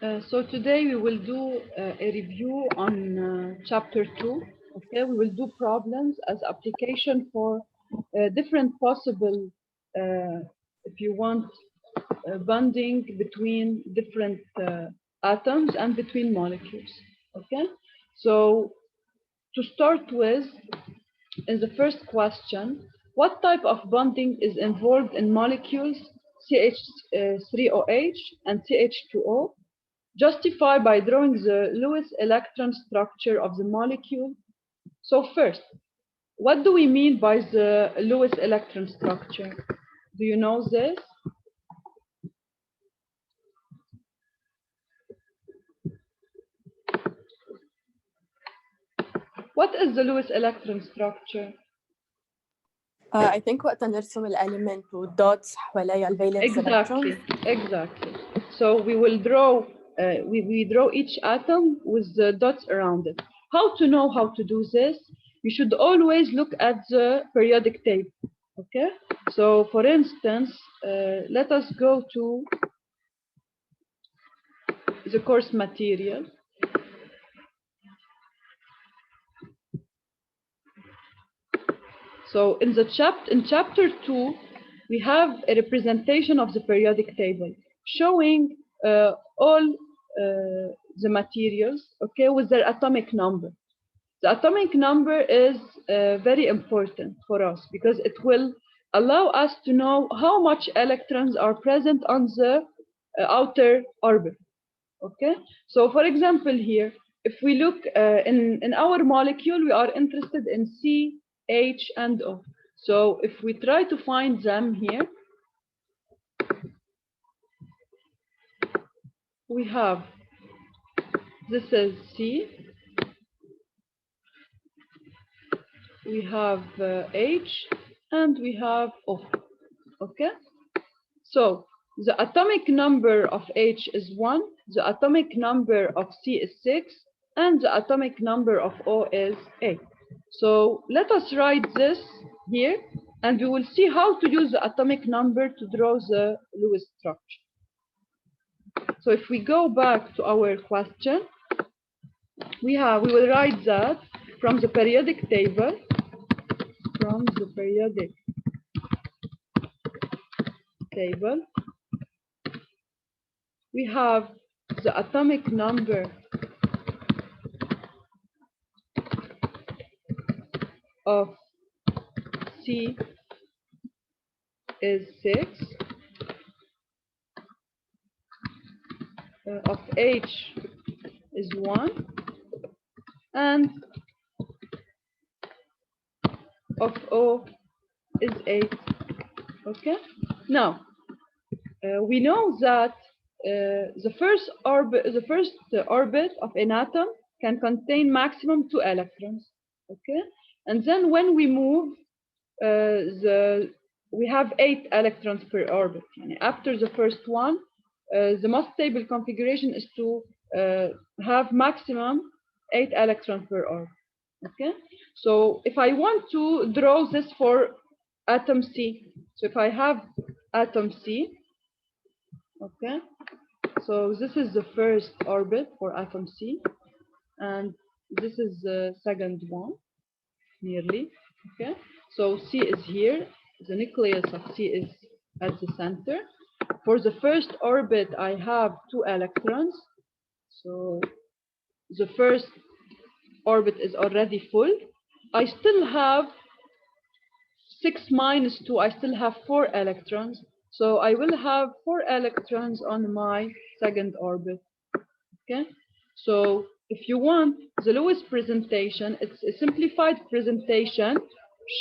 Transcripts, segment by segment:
So today we will do a review on chapter 2. Okay, we will do problems as application for different possible, if you want, bonding between different atoms and between molecules. Okay, so to start with, in the first question, what type of bonding is involved in molecules CH3OH and CH2O? Justify by drawing the Lewis electron structure of the molecule. So first, what do we mean by the Lewis electron structure? Do you know this? What is the Lewis electron structure? I think وقتها نرسم الاليمنت والدوتس حواليها الفالنس electrons. Exactly. So we will draw, we draw each atom with the dots around it. How to know how to do this? You should always look at the periodic table. Okay. So for instance, let us go to the course material. So in chapter 2, we have a representation of the periodic table showing all the materials, okay, with their atomic number. The atomic number is very important for us because it will allow us to know how much electrons are present on the outer orbit. Okay, so for example here, if we look in our molecule, we are interested in C, H, and O. So if we try to find them here, we have, this is C, we have H, and we have O. Okay, so the atomic number of H is 1, the atomic number of C is 6, and the atomic number of O is 8. So let us write this here, and we will see how to use the atomic number to draw the Lewis structure. So if we go back to our question, we will write that from the periodic table, we have the atomic number of C is 6, of H is 1, and of O is 8. Okay, now we know that the first orbit of an atom can contain maximum 2 electrons. Okay, and then when we move, we have 8 electrons per orbit. And after the first one, the most stable configuration is to have maximum 8 electrons per orbit. Okay, so if I want to draw this for atom C, so if I have atom C, okay, so this is the first orbit for atom C, and this is the second one, nearly. Okay, so C is here, the nucleus of C is at the center. For the first orbit, I have 2 electrons, so the first orbit is already full. I still have 6 minus 2, I still have 4 electrons. So I will have 4 electrons on my second orbit. Okay, so if you want the Lewis presentation, it's a simplified presentation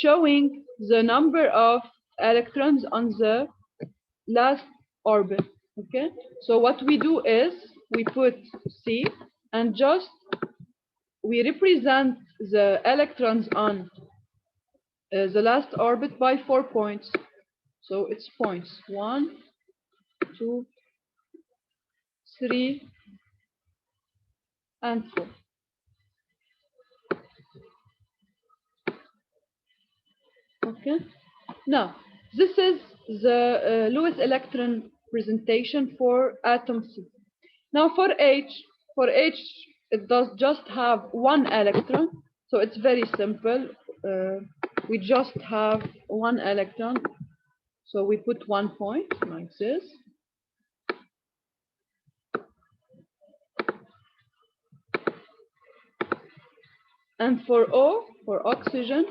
showing the number of electrons on the last orbit. Okay, so what we do is we put C and just we represent the electrons on the last orbit by 4 points. So it's points 1, 2, 3, and 4. Okay, now this is the Lewis electron presentation for atom C. Now for H, it does just have one electron, so it's very simple. We just have one electron, so we put 1 point like this. And for O, for oxygen,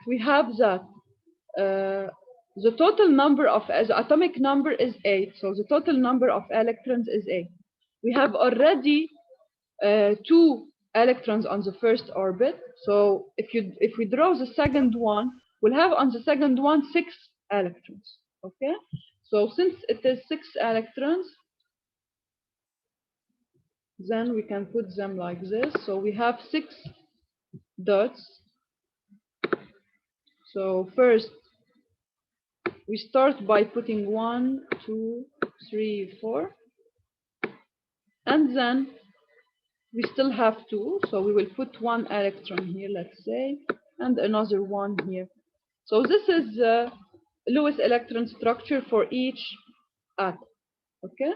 we have that the total number of, the atomic number is 8, so the total number of electrons is 8. We have already 2 electrons on the first orbit, so if we draw the second one, we'll have on the second one 6 electrons. Okay, so since it is 6 electrons, then we can put them like this. So we have 6 dots. So first we start by putting 1, 2, 3, 4, and then we still have 2, so we will put 1 electron here, let's say, and another one here. So this is the Lewis electron structure for each atom. Okay,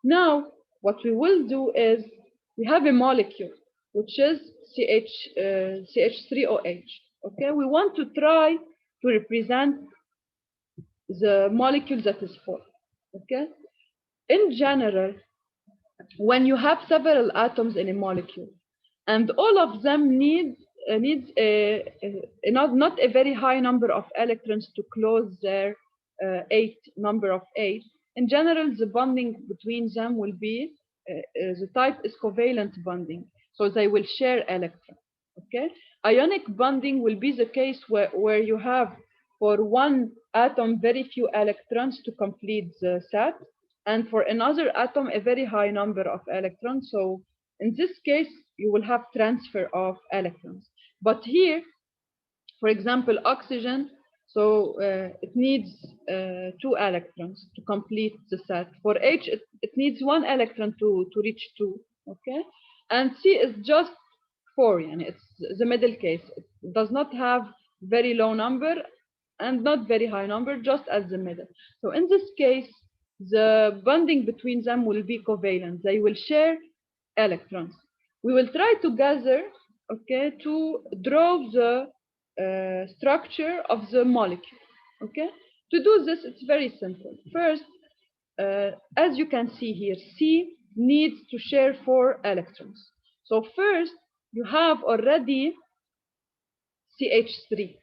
now what we will do is we have a molecule which is CH3OH. Okay, we want to try to represent the molecule that is 4. Okay, in general, when you have several atoms in a molecule and all of them needs not a very high number of electrons to close their number of 8, in general the bonding between them will be the type is covalent bonding, so they will share electrons. Okay, ionic bonding will be the case where you have for one atom very few electrons to complete the set, and for another atom a very high number of electrons. So in this case you will have transfer of electrons. But here, for example, oxygen, so it needs 2 electrons to complete the set. For H, it needs 1 electron to reach 2. Okay, and C is just 4, and it's the middle case. It does not have very low number and not very high number, just as the middle. So in this case, the bonding between them will be covalent. They will share electrons. We will try together, okay, to draw the structure of the molecule. Okay, to do this, it's very simple. First, as you can see here, C needs to share 4 electrons. So first, you have already CH3.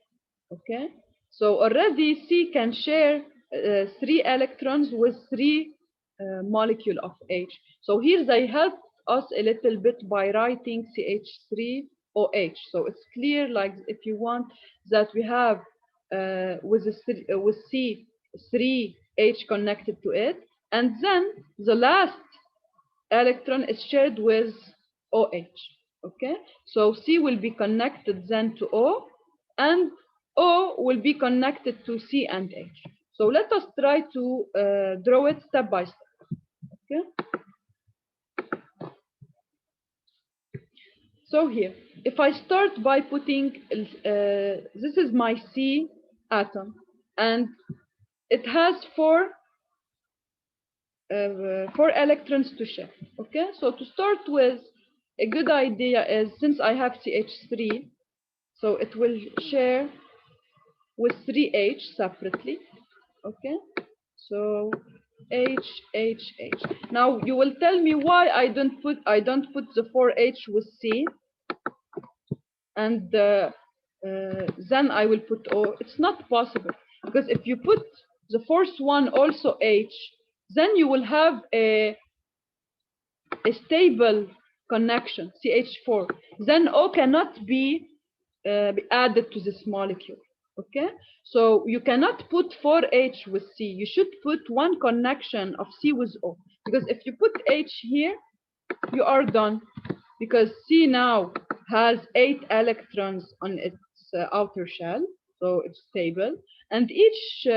Okay, so already C can share 3 electrons with 3 molecule of H. So here they help us a little bit by writing CH3OH. So it's clear, like if you want, that we have with C 3H connected to it, and then the last electron is shared with OH. Okay, so C will be connected then to O, and O will be connected to C and H. So let us try to draw it step by step. Okay. So here, if I start by putting, this is my C atom, and it has 4 electrons to share. Okay, so to start with, a good idea is, since I have CH3, so it will share with 3H separately. Okay, so H, H, H. Now you will tell me why I don't put the 4H with C, and then I will put O. It's not possible, because if you put the fourth one also H, then you will have a stable connection, CH4. Then O cannot be added to this molecule. Okay, so you cannot put 4H with C. You should put one connection of C with O, because if you put H here, you are done, because C now has 8 electrons on its outer shell, so it's stable, and each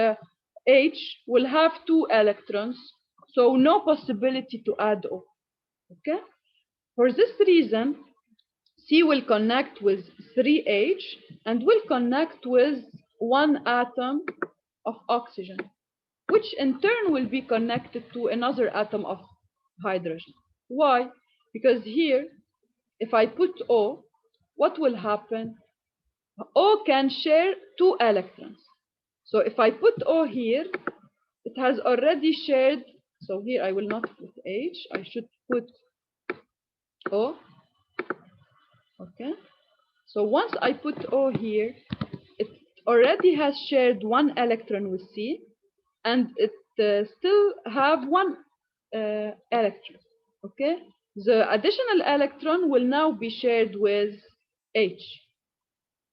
H will have 2 electrons, so no possibility to add O. Okay, for this reason, C will connect with 3H and will connect with 1 atom of oxygen. which in turn will be connected to another atom of hydrogen. Why? Because here, if I put O, what will happen? O can share 2 electrons. So if I put O here, it has already shared. So here I will not put H, I should put O. Okay. So once I put O here, it already has shared 1 electron with C, and it still have 1 electron. Okay. The additional electron will now be shared with H.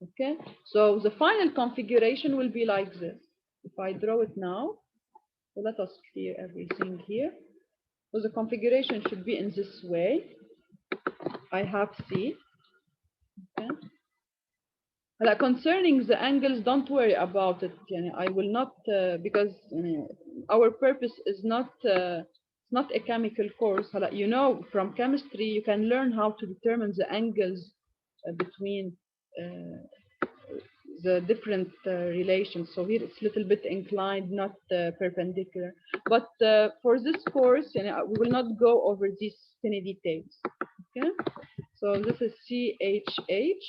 Okay. So the final configuration will be like this. If I draw it now, so let us clear everything here. So the configuration should be in this way. I have C. Okay. Concerning the angles, don't worry about it. I will not, because our purpose is not a chemical course. You know, from chemistry, you can learn how to determine the angles between the different relations. So here it's a little bit inclined, not perpendicular. But for this course, we will not go over these tiny details. Okay. So this is CHH.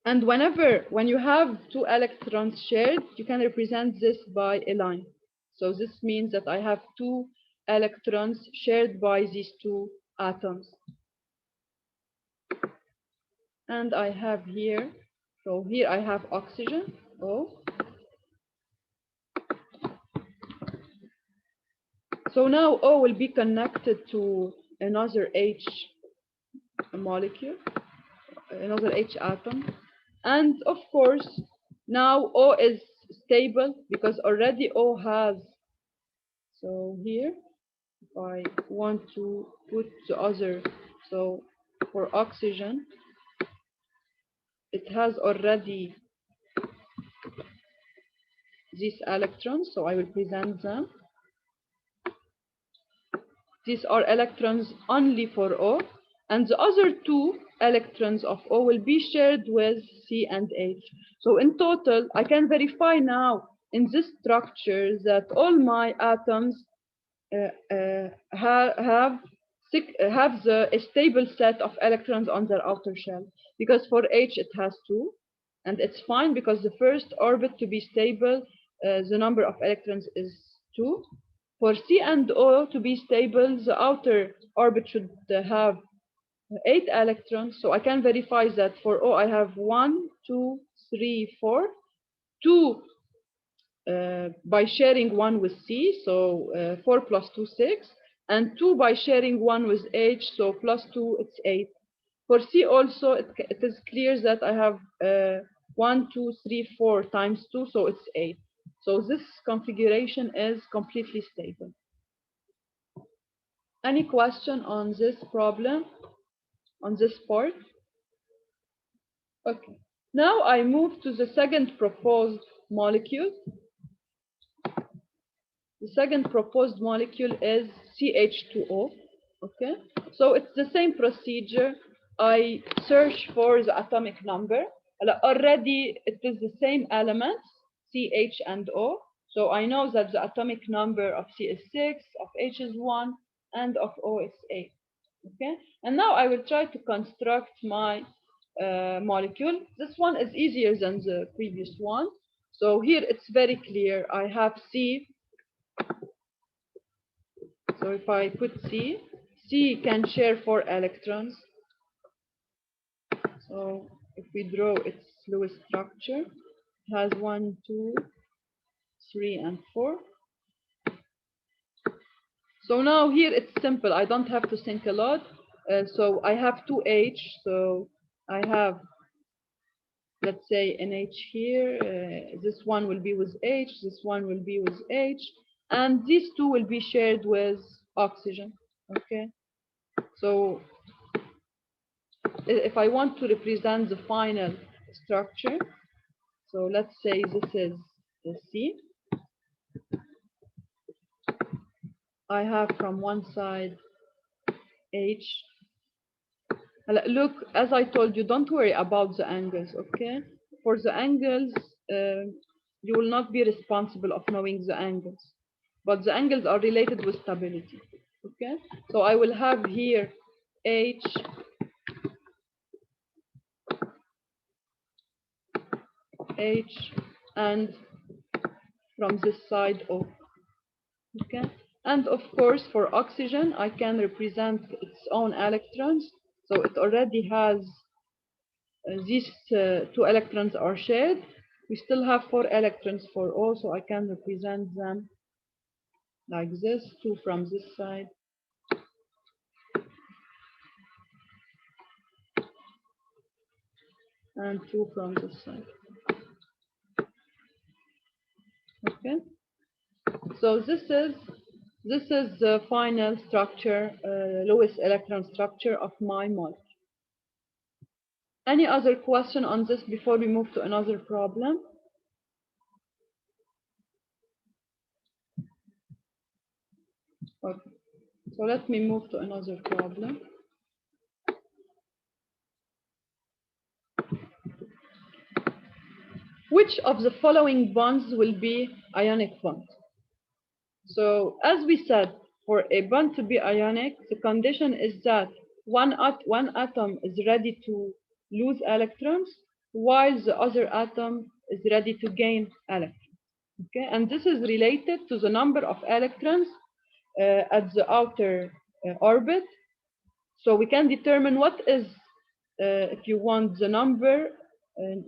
And when you have 2 electrons shared, you can represent this by a line. So this means that I have 2 electrons shared by these 2 atoms. And I have here, so here I have oxygen, O. So now O will be connected to another H molecule, another H atom. And of course, now O is stable because already O has, so here, if I want to put the other, so for oxygen, it has already these electrons, so I will present them. These are electrons only for O, and the other 2 electrons of O will be shared with C and H. So in total, I can verify now in this structure that all my atoms have a stable set of electrons on their outer shell. Because for H it has 2, and it's fine because the first orbit to be stable, the number of electrons is 2. For C and O to be stable, the outer orbit should have 8 electrons. So I can verify that for O I have 1, 2, 3, 4. 2 by sharing 1 with C, so 4 plus 2, 6. And 2 by sharing 1 with H, so plus 2, it's 8. For C also, it is clear that I have 1, 2, 3, 4 times 2, so it's 8. So this configuration is completely stable. Any question on this problem, on this part? Okay. Now I move to the second proposed molecule. The second proposed molecule is CH2O. Okay. So it's the same procedure. I search for the atomic number. Already it is the same elements, CH and O. So I know that the atomic number of C is 6, of H is 1, and of O is 8. Okay. And now I will try to construct my molecule. This one is easier than the previous one. So here it's very clear. I have C. So if I put C, C can share 4 electrons. So if we draw its Lewis structure, it has 1, 2, 3, and 4. So now here it's simple. I don't have to think a lot. So I have 2H. So I have, let's say, an H here. This one will be with H. This one will be with H. And these 2 will be shared with oxygen. Okay. So if I want to represent the final structure, so let's say this is the C. I have from one side H. Look, as I told you, don't worry about the angles, okay? For the angles, You will not be responsible of knowing the angles, but the angles are related with stability. Okay, so I will have here H and from this side O. Okay, and of course for oxygen I can represent its own electrons, so it already has these 2 electrons are shared. We still have 4 electrons for O, so I can represent them like this, 2 from this side and 2 from this side. Okay, so this is the final structure, Lewis electron structure of my molecule. Any other question on this before we move to another problem? Okay, so let me move to another problem. Which of the following bonds will be ionic bond? So as we said, for a bond to be ionic, the condition is that one atom is ready to lose electrons, while the other atom is ready to gain electrons. Okay, and this is related to the number of electrons at the outer orbit. So we can determine what is, if you want, the number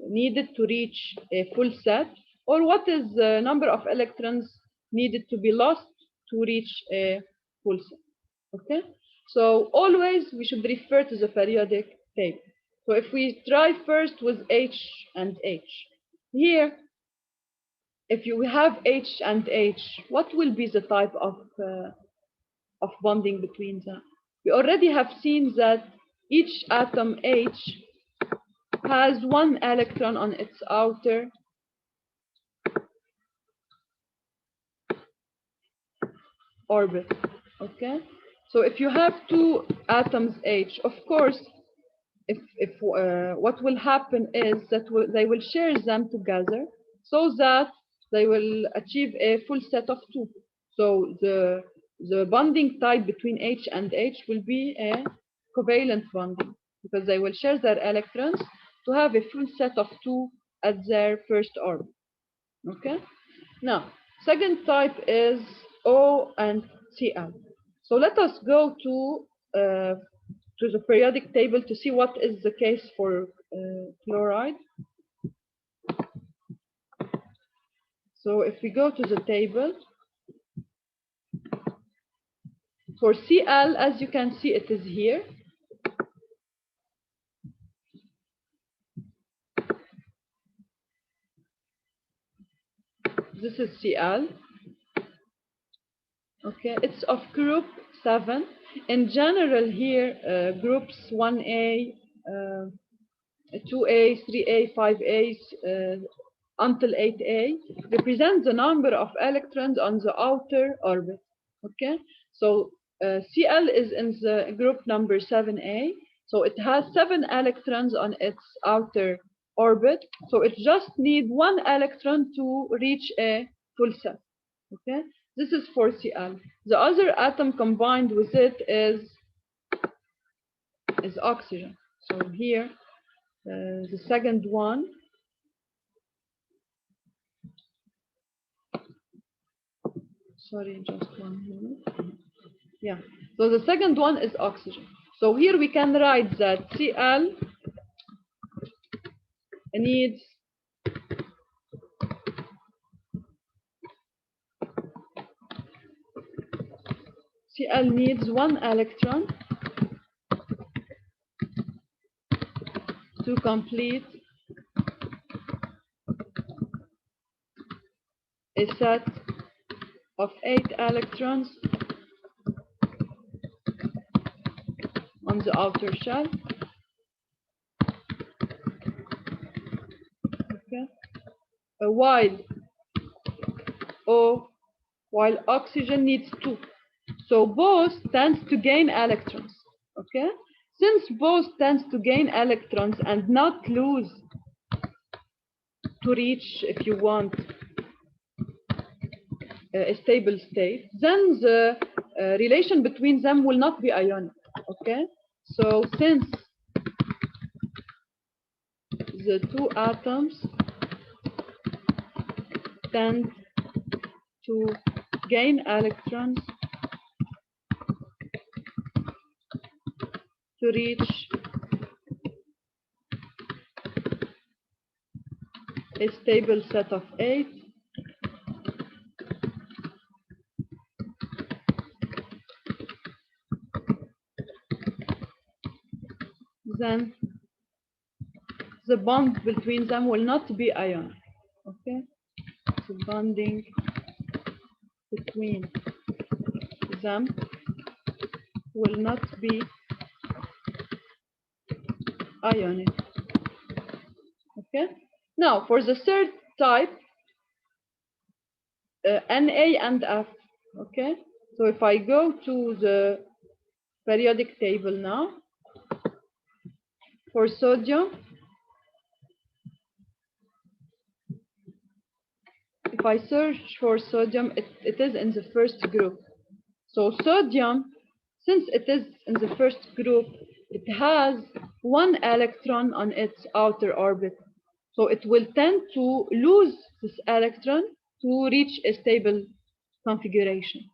needed to reach a full set, or what is the number of electrons needed to be lost to reach a full set. Okay, so always we should refer to the periodic table. So if we try first with H and H, here, if you have H and H, what will be the type of bonding between them? We already have seen that each atom H has 1 electron on its outer orbit. Okay, so if you have 2 atoms H, of course, what will happen is that they will share them together so that they will achieve a full set of 2. So the bonding type between H and H will be a covalent bonding, because they will share their electrons to have a full set of 2 at their first orbit. Okay, now second type is O and Cl. So let us go to the periodic table to see what is the case for chloride. So if we go to the table, for Cl, as you can see, it is here. This is Cl. Okay, it's of group 7. In general, here groups 1a, 2a, 3a, 5a, until 8a represent the number of electrons on the outer orbit. Okay, so Cl is in the group number 7a, so it has 7 electrons on its outer orbit, so it just needs 1 electron to reach a full set. Okay, this is for Cl. The other atom combined with it is oxygen. So here, the second one, sorry, just 1 minute. Yeah, so the second one is oxygen. So here we can write that Cl needs Cl needs 1 electron to complete a set of 8 electrons on the outer shell. Okay, while oxygen needs 2. So both tends to gain electrons. Okay, since both tends to gain electrons and not lose to reach, if you want, a stable state, then the relation between them will not be ionic. Okay, so since the two atoms tend to gain electrons to reach a stable set of 8, then the bond between them will not be ionic. Okay, so bonding between them will not be ionic. Okay, now for the third type, Na and F. Okay, so if I go to the periodic table now, for sodium, if I search for sodium, it is in the first group. So sodium, since it is in the first group, it has 1 electron on its outer orbit. So it will tend to lose this electron to reach a stable configuration.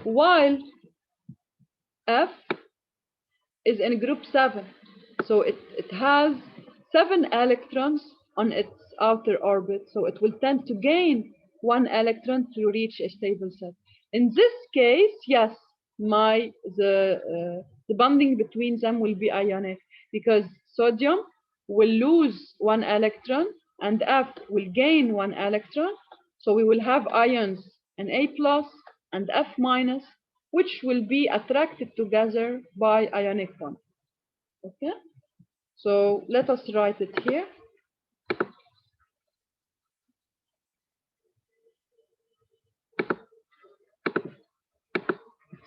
While F is in group 7. So it has 7 electrons on its outer orbit. So it will tend to gain 1 electron to reach a stable set. In this case, yes, the bonding between them will be ionic, because sodium will lose 1 electron and F will gain 1 electron. So we will have ions Na plus and F minus, which will be attracted together by ionic bond. Okay, so let us write it here.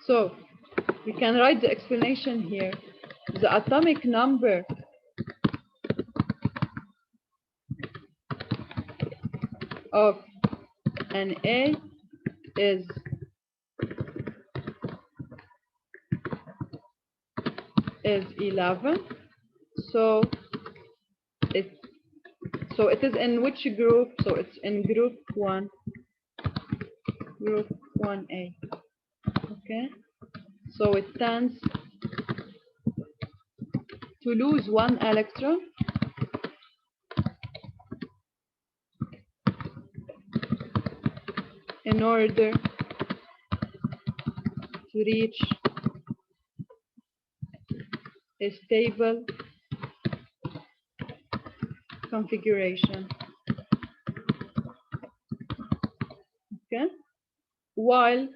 So we can write the explanation here. The atomic number of Na is 11. So it is in which group? So it's in group 1, group 1A. Okay, so it tends to lose 1 electron in order to reach a stable configuration. Okay, while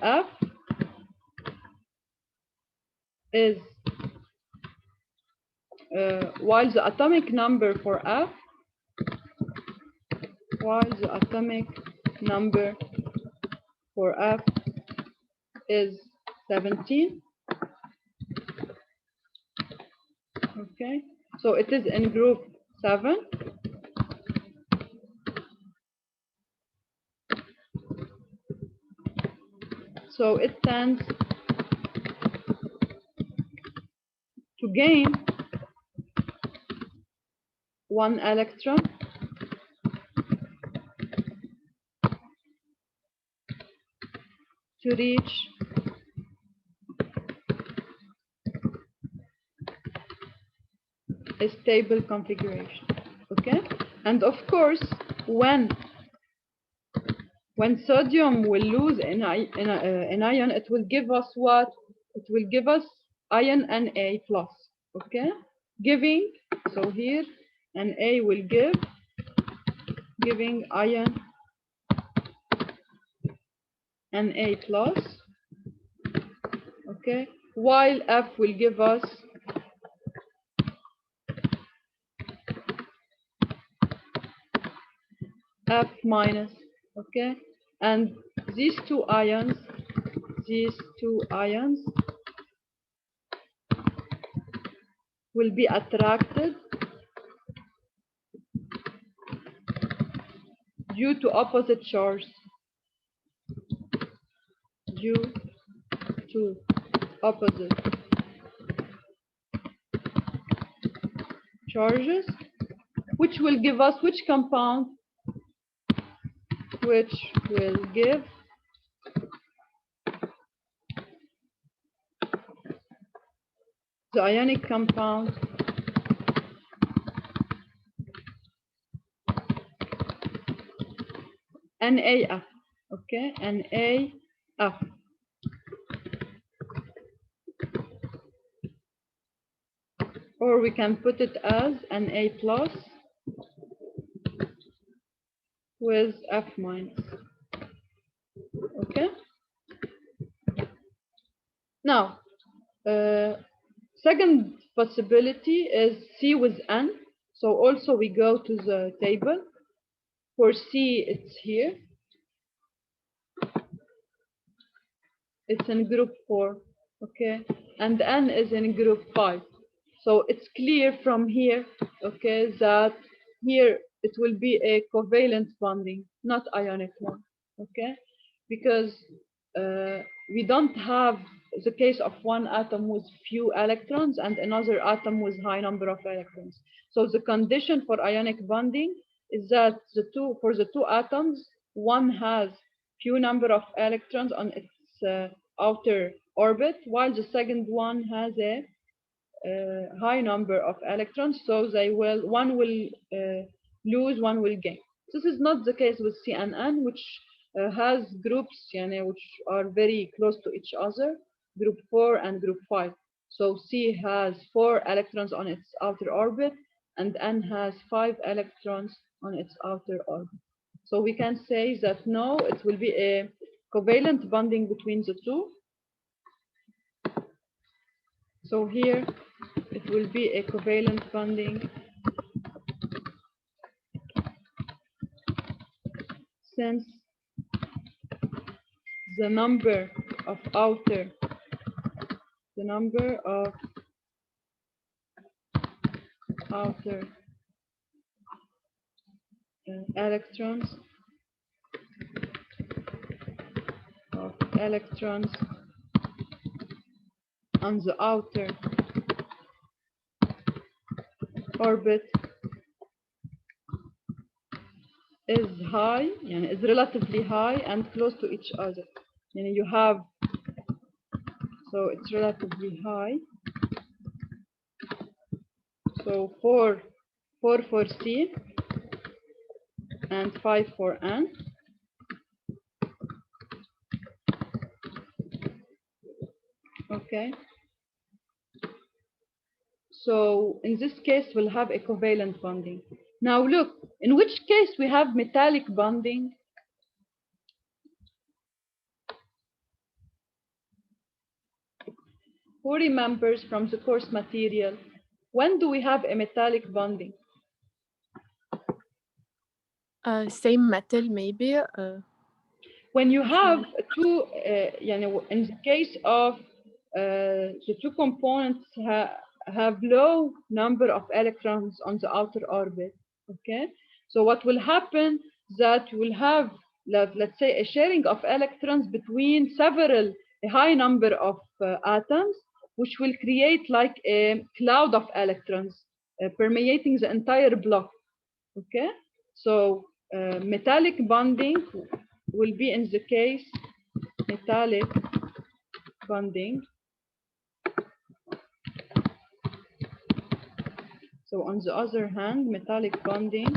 F is while the atomic number for F is 17. Okay, so it is in group 7. So it tends to gain 1 electron to reach a stable configuration. Okay, and of course, when sodium will lose an ion, it will give us what? It will give us ion Na plus. Okay, giving, so here Na will giving ion Na plus. Okay, while F will give us F minus. Okay, and these two ions will be attracted due to opposite charge. Due to opposite charges, which will give us which compound? Which will give the ionic compound NaF. Okay, NaF. Or we can put it as Na plus with F minus. Okay. Now, second possibility is C with N. So also we go to the table. For C, it's here. It's in group 4, okay? And N is in group 5. So it's clear from here, okay, that here it will be a covalent bonding, not ionic one, okay? Because we don't have the case of one atom with few electrons and another atom with high number of electrons. So the condition for ionic bonding is that for the two atoms, one has few number of electrons on its outer orbit, while the second one has a high number of electrons. So one will lose, one will gain. This is not the case with CNN, which has groups which are very close to each other, group 4 and group 5. So C has 4 electrons on its outer orbit, and N has 5 electrons on its outer orbit. So we can say that no, it will be a covalent bonding between the two. So here it will be a covalent bonding since the number of outer electrons on the outer orbit is high, is relatively high and close to each other. You have, so it's relatively high. So 4 for C and 5 for N. Okay. So in this case, we'll have a covalent bonding. Now look, in which case we have metallic bonding? Who remembers from the course material? When do we have a metallic bonding? Same metal, maybe. When you have two, in the case of the two components have low number of electrons on the outer orbit, okay? So what will happen that you will have, let's say, a sharing of electrons between a high number of atoms, which will create like a cloud of electrons permeating the entire block, okay? So metallic bonding will be in the case metallic bonding. So on the other hand, metallic bonding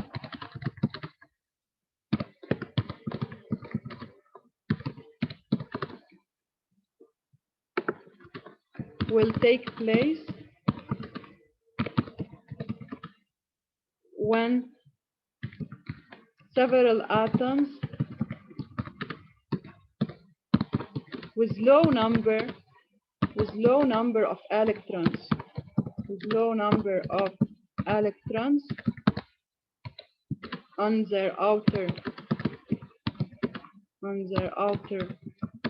will take place when several atoms with low number of electrons on their outer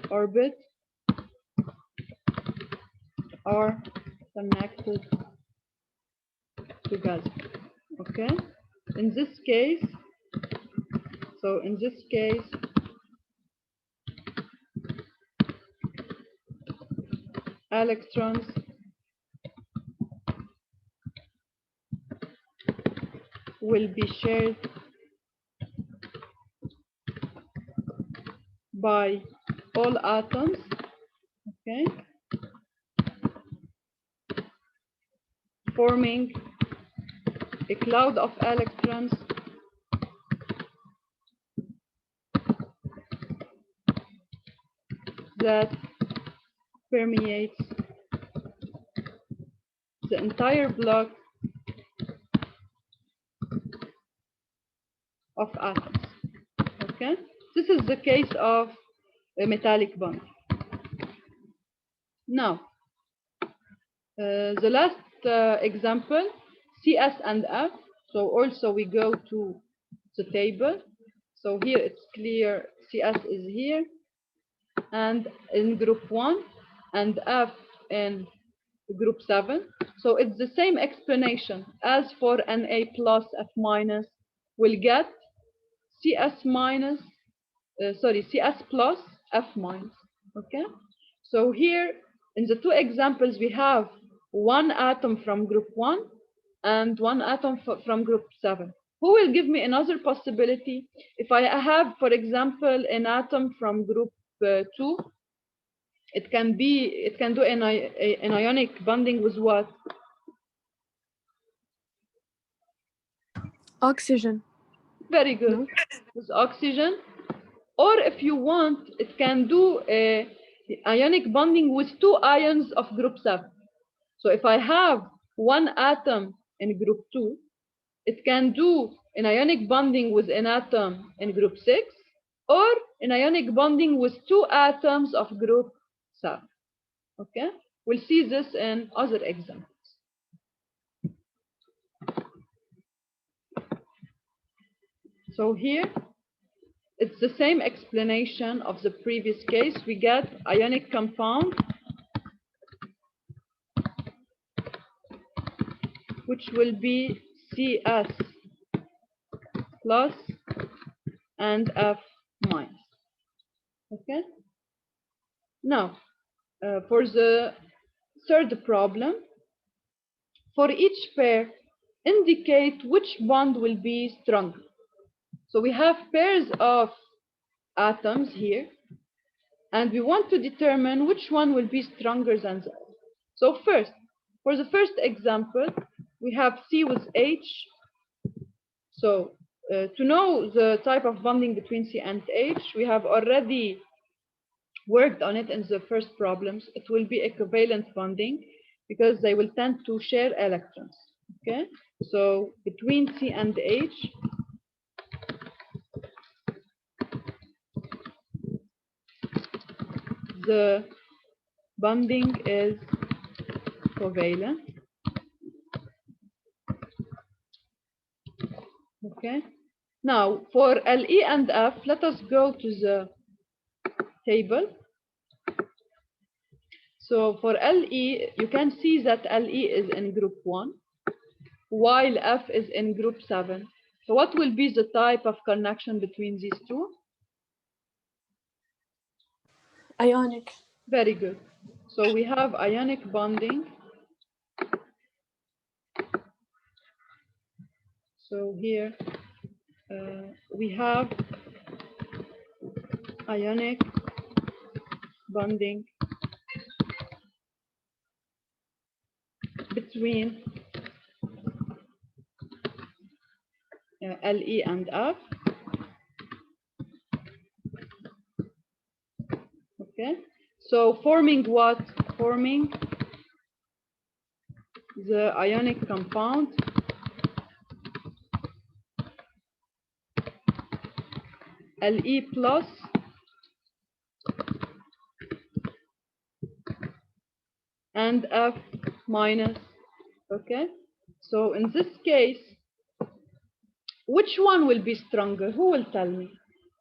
orbit are connected together. Okay, in this case So in this case, electrons will be shared by all atoms, okay, forming a cloud of electrons that permeates the entire block of atoms. Okay, this is the case of a metallic bond. Now, the last example, CS and F. So also we go to the table. So here it's clear CS is here, and in group 1, and F in group 7. So it's the same explanation as for Na plus F minus. We'll get CS minus, CS plus F minus. Okay. So here in the two examples we have one atom from group 1 and one atom from group 7. Who will give me another possibility? If I have, for example, an atom from group 2, it can do an ionic bonding with what? Oxygen. Very good. No? With oxygen. Or if you want, it can do a ionic bonding with 2 ions of group 7. So if I have one atom in group 2, it can do an ionic bonding with an atom in group 6, or an ionic bonding with 2 atoms of group 7. Okay? We'll see this in other examples. So here, it's the same explanation of the previous case. We get ionic compound, which will be CS plus and F minus. Okay? Now, for the third problem, for each pair, indicate which bond will be stronger. So we have pairs of atoms here, and we want to determine which one will be stronger than the other. So first, for the first example, we have C with H. So to know the type of bonding between C and H, we have already worked on it in the first problems. It will be a covalent bonding because they will tend to share electrons. Okay, so between C and H, the bonding is covalent. Okay. Now for Le and F, let us go to the table. So for Le, you can see that Le is in group 1, while F is in group 7. So what will be the type of connection between these two? Ionic. Very good. So we have ionic bonding. So here we have ionic bonding between Le and F. Okay, so forming what? Forming the ionic compound Le plus and F minus. Okay, so in this case, which one will be stronger? Who will tell me?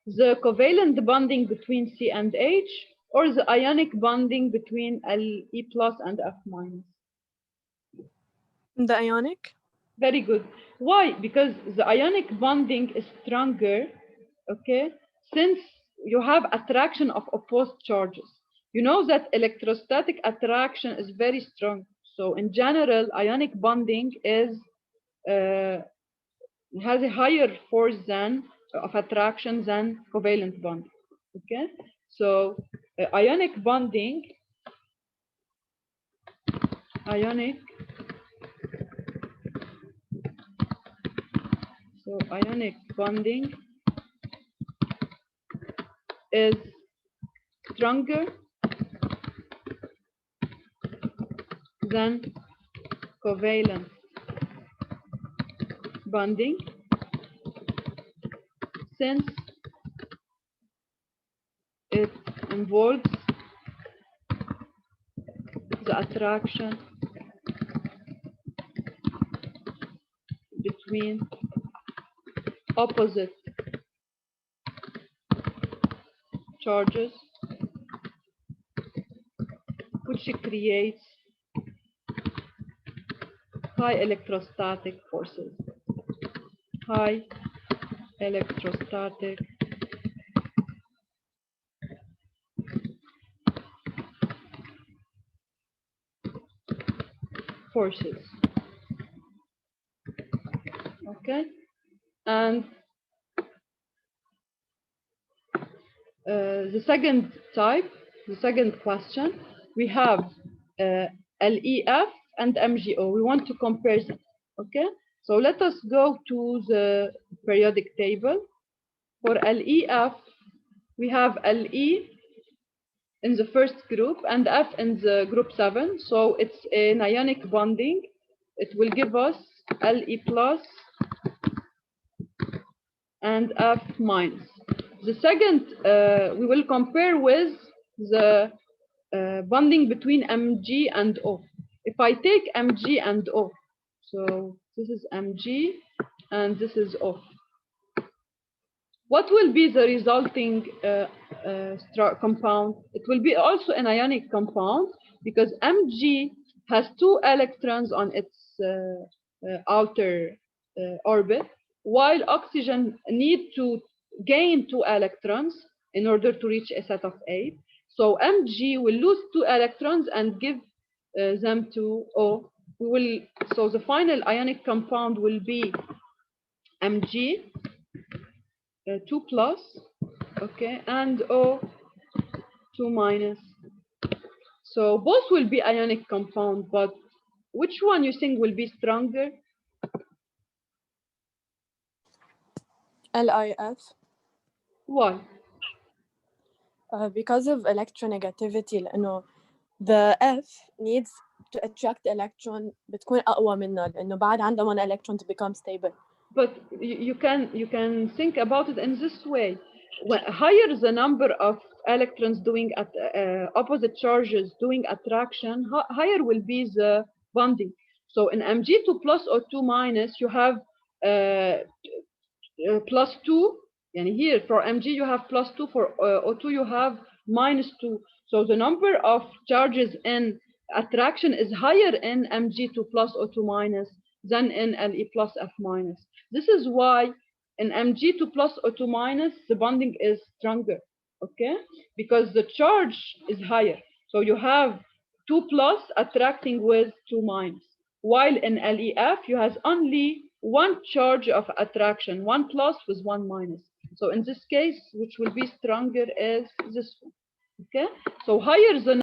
The covalent bonding between C and H, or the ionic bonding between Le plus and F minus? The ionic. Very good. Why? Because the ionic bonding is stronger okay, since you have attraction of opposed charges. You know that electrostatic attraction is very strong. So in general, ionic bonding is has a higher force than of attraction than covalent bonding. Okay, so ionic bonding, ionic bonding is stronger than covalent bonding since it involves the attraction between opposite charges, which creates high electrostatic forces. High electrostatic forces. Okay, and the second type, the second question, we have LEF and MgO. We want to compare them. Okay, so let us go to the periodic table. For LEF, we have Le in the first group and F in the group 7. So it's an ionic bonding. It will give us Le plus and F minus. The second, we will compare with the bonding between Mg and O. If I take Mg and O, so this is Mg and this is O. What will be the resulting compound? It will be also an ionic compound because Mg has 2 electrons on its outer orbit, while oxygen needs to gain 2 electrons in order to reach a set of 8. So Mg will lose 2 electrons and give them to O. So the final ionic compound will be Mg 2 plus, okay, and O 2 minus. So both will be ionic compound, but which one you think will be stronger? LIF. Why? Because of electronegativity, لأنه the F needs to attract electron بتكون أقوى منها لأنه بعد عندها 1 electron to become stable. But you can think about it in this way. When higher the number of electrons doing at opposite charges doing attraction, higher will be the bonding. So in Mg2 plus or 2 minus, you have plus 2. And here for Mg you have plus 2, for O2 you have minus 2. So the number of charges in attraction is higher in Mg2 plus O2 minus than in Le plus F minus. This is why in Mg2 plus O2 minus the bonding is stronger, okay? Because the charge is higher. So you have 2 plus attracting with 2 minus. While in LEF you have only 1 charge of attraction, 1 plus with 1 minus. So in this case, which will be stronger is this one. Okay, so higher the